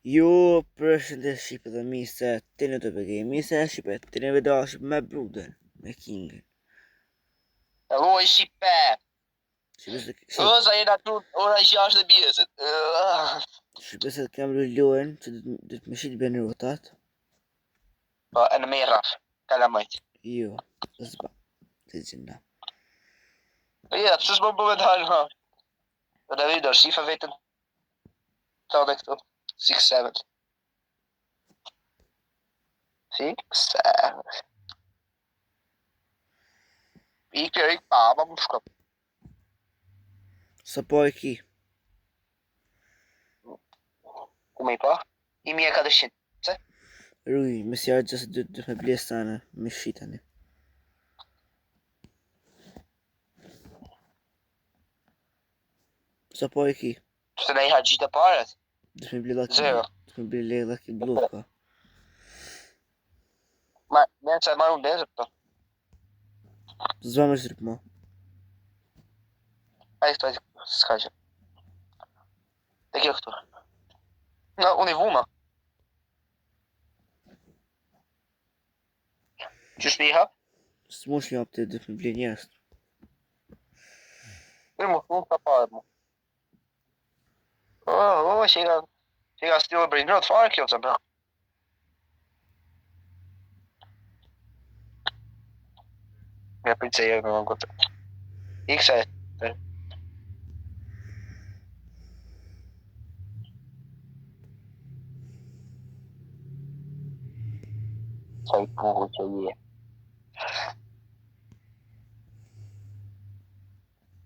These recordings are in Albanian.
Ju përshëndes Shqipe dhe mi se të në të përgjemi se Shqipe të në vedashë me Bruden, me Kingën. Allora Shqipe! Shqipe se Sa jena tu ora 6 dhe bjesit. Shqipe se të kam lullohen që dhe të më shqitë bënë rotat. Po, e në me raf, kalamajt. Jo, zba, të gjenda. Ja, pësë s'mo bëve të halë, ha. Dhe dhe video, shifa vetën të dhe këtu. 6-7. 6-7. Ik pa, ma më shkop. Sa po e ki? Ku me I pa? 1400. Se? Ruj, me sjarë gjësë dhe me blesane, me shqitani. Sa po e ki? Se ne I ha gjithë të paret? Dhe me ble laki, Zero. dhe me ble laki bloka. Ma, ne që marru në lezër pëto. Zva me shtrip mo. Ajde këto, s'ka që. Dhe kjo këtu. No, unë I vuma. Qysh me I hap? Së mosh një apte dhe me ble njerës. Unë ka paret mu. Që I ka stilë brinjot fare kjo të bra. Mja për që jërë në më këtë. I kësa e. Sa I puhu që je.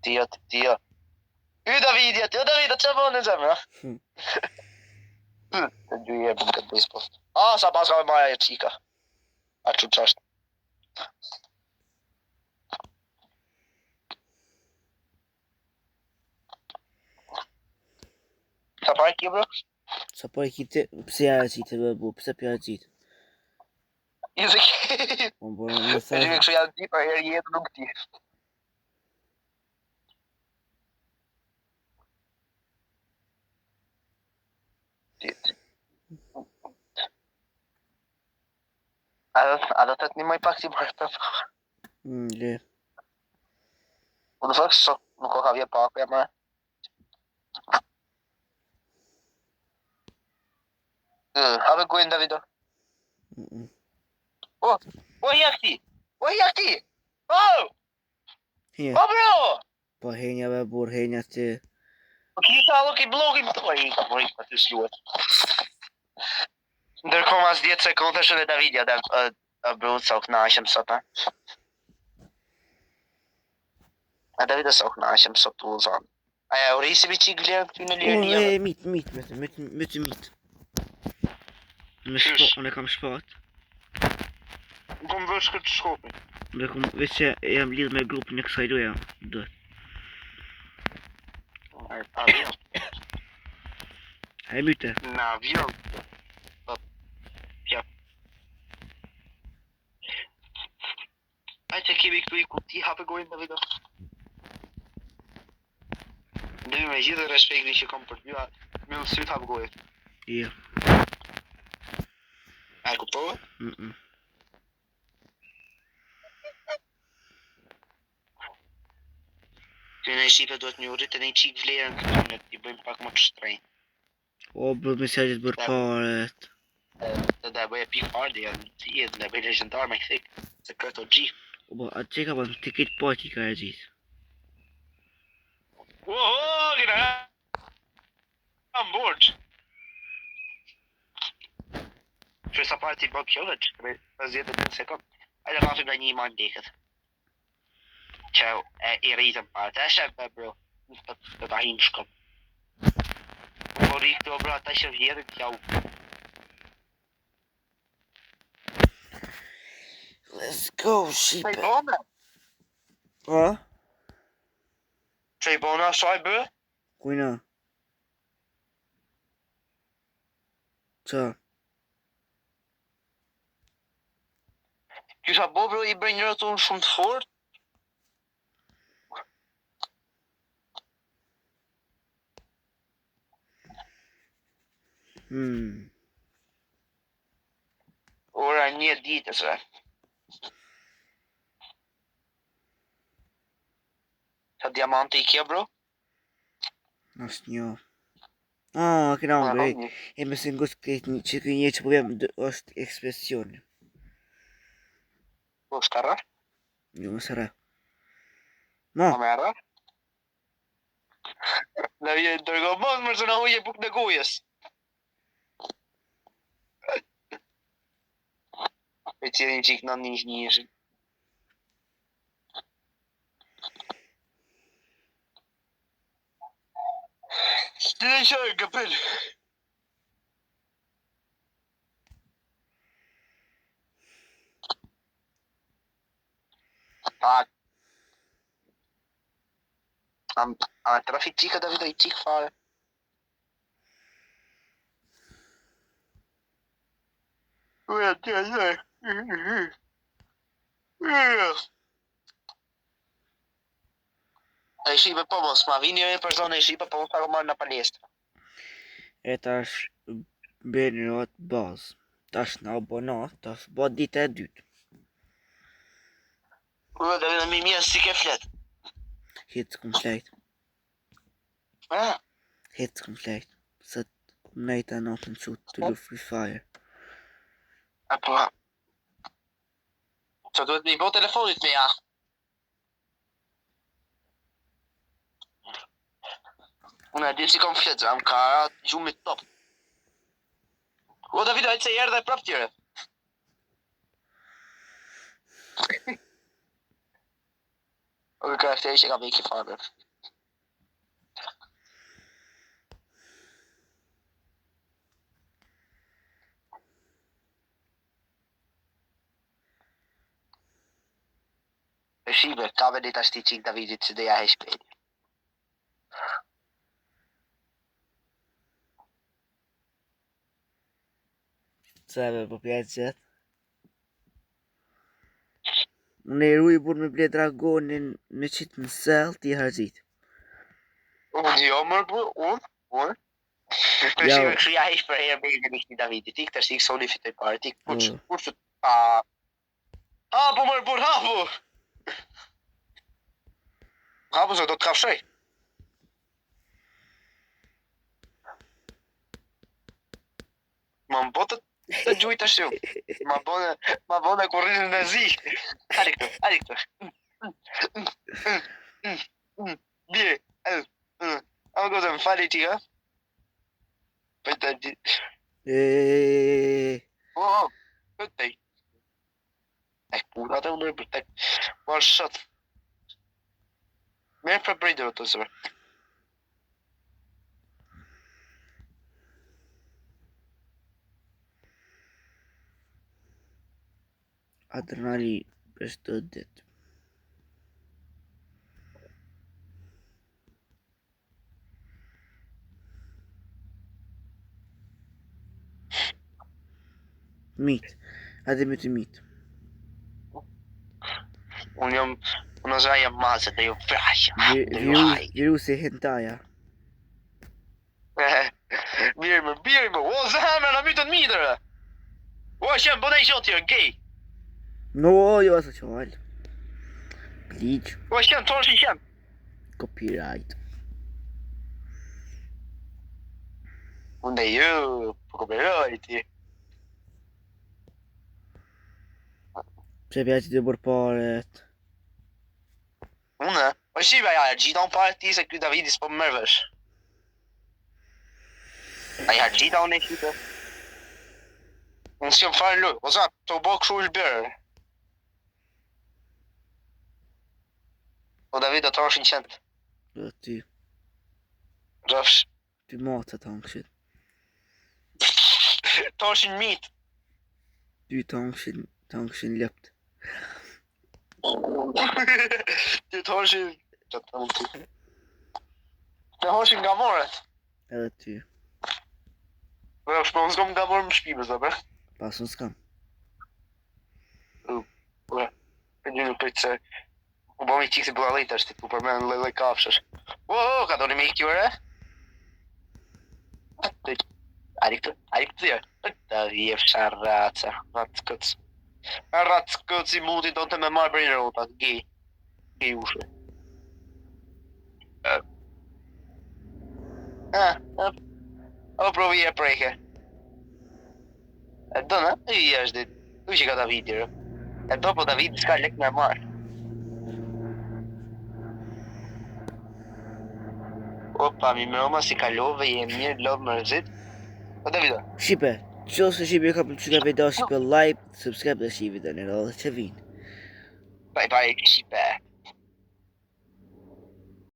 Tia. Davidja, që më në zemë, Të gjuje për këtë baseball. Sa pas ka me maja e qika. A që qashtë. Sa pa e ki, bro? Sa po e ki të, pëse ja e qitë e bu, pëse pja e qitë? I se ki. Unë bërë në E që kështu janë ti, për herë jetë nuk ti. A do të të një maj pak si bërë të fa. Le. Unë fërë kështë nuk o ka vje pak, e mërë. Have gojnë, Davido. Jak ti? Hje, Bro! po henja ve bur, henja të... Kisha allo ki blogin të i ka mërit për të sluet. Ndërkohë mas 10 sekonde shë dhe Davidja dhe brut sa u knaqem sot, A Davida sa u knaqem sot të uzan. Aja, u rejsi mi qik vlerë këty në lirë një. Mit. Me të mit. Unë e kam shpat. Në kom vësh këtë shkopi. Veç që jam lidh me grupin e kësaj doja. Dët. Avion. E myte. Në avion. Ja. Ajë që kemi këtu I kuti hape gojnë Davida. Ndëmi me gjithë respektin që kom për t'mjua, me në sytë hapë gojët. Jo. A e kuptove? Ty në Shqipe duhet një urrit e një qik vlerën këtu në t'i bëjmë pak më të shtrejnë. O, bërë mesajit bërë paret. Dhe dhe bëjë pikë pardi, janë të jetë, dhe bëjë legendar me këthik, se këtë o gjih. O, bo, atë që ka bërë të kitë pati ka e gjithë. Gina! Am borç. Që sa parë ti bëmë qëllët, për 10 sekund. Ajde rafim nga një iman dekët. Që I rritëm parë, të shef be bro, të ta himë shkop. Po rikë të bro, ta shef jetën t'jau. Let's go, Shqipe. Që I bona? Ha? Që I bona, sa I bë? Kujna? Qa? Kisha bo bro, I bërë njërë të unë shumë të fort. Ora 1 ditës, e. Sa diamante I kje, bro? Asnjë. Kena unë, e me se ngos që një që përvjem është ekspresioni. Po, shkarra? Jo, më sëra. Ma, Po, me arra? Në vje dërgo mos mërë se në huje buk në gujës. E cilë një qikë në një ishë. Ti në shërë, këpëll. A trafik qika da video I qik fare. Ua, tja. E shipe po mos, ma vini një persona I shipe po mos pako marrë në palestra. e tash bërë në atë bazë. Tash në abonat, tash bë ditë e dytë. Ua, da vina mi mija si ke flet. Hitë komplet. Hitë komplet. Se të nejta në open shoot të lu Free Fire. Apo. Që duhet me I bo telefonit me ja. Unë e di si kom flet, jam ka gjumit top. O, Davido, e që I erdhe prap tjere. O, ka e që ka me I kifarë. E shive, ka venit ashti qik Davidit që dhe ja he shpejt. Sebe po pjetë qëtë. Unë e ru I burë me ble dragonin në qitë në sel t'i hargjit. Unë jo mërë burë, unë. Për shive kështu ja hesh për herë bejë në mikni Davidit. Ti këtë është I kësoni fitoj parë, ti kur që ta... Hapu mërë burë, hapu! Hapu se do të kafshoj. Ma më botët të gjujtë është ju. Ma bone kur rrinë në zi. Ari këtu. Bje. A më gëtë më fali ti, ha? Për të di. Këtë i. E puna të unë për të. Ma shët. Merë për brejdo të zërë. Adrenalin është të ditë. Mitë. Hajde me të mitë. Unë zaj jam mazë dhe ju vrashë. Virusi hentaja. Birë më. O, zëhamre në mytën mitërë. O, shemë, bënej shotë jo, gay. No, jo asë qëllë. Bleach. O, shemë, tonë shemë. Copyright. Unë e ju, po copyright ti. Pse pja që të bërë paret. Unë? O, shive, ja, gjitha unë pare ti se këtë Davidis po më mërvesh. A ja, gjitha unë e shive. Unë si jam farë lu, o za, të bo këshu është bërë. O David, të rëshin qëndë. Dhe ty. Rëfsh. Ty matë të angëshit. Të rëshin mitë. Ty të angëshin lëpt. Ty të rëshin... Që të mund ty. Të rëshin nga morët. Edhe ty. Rëfsh, më nëzkom nga morë më shpime, zë, be? Pas unë s'kam. Për një në pëjtë se... U bo mi qikë si bulallit është, ku përmenë lele kafshësh. O, ka doni me I kjore? Ari këtë jo. Të vjefsha raca. Ratë këtë si muti do të me marrë për një rota. Gej ushë. O provi e preke. E do në? I është dit. Tu që ka Davidi, rë. E do po Davidi s'ka lek me marrë. Opa, mi më roma si kalove, je mirë, lovë më rëzit. O Davido. Shipe, nëse shipe ka pëlqyer ka video, shipe like, subscribe dhe shi video në radhë që vinë. Bye bye, shipe.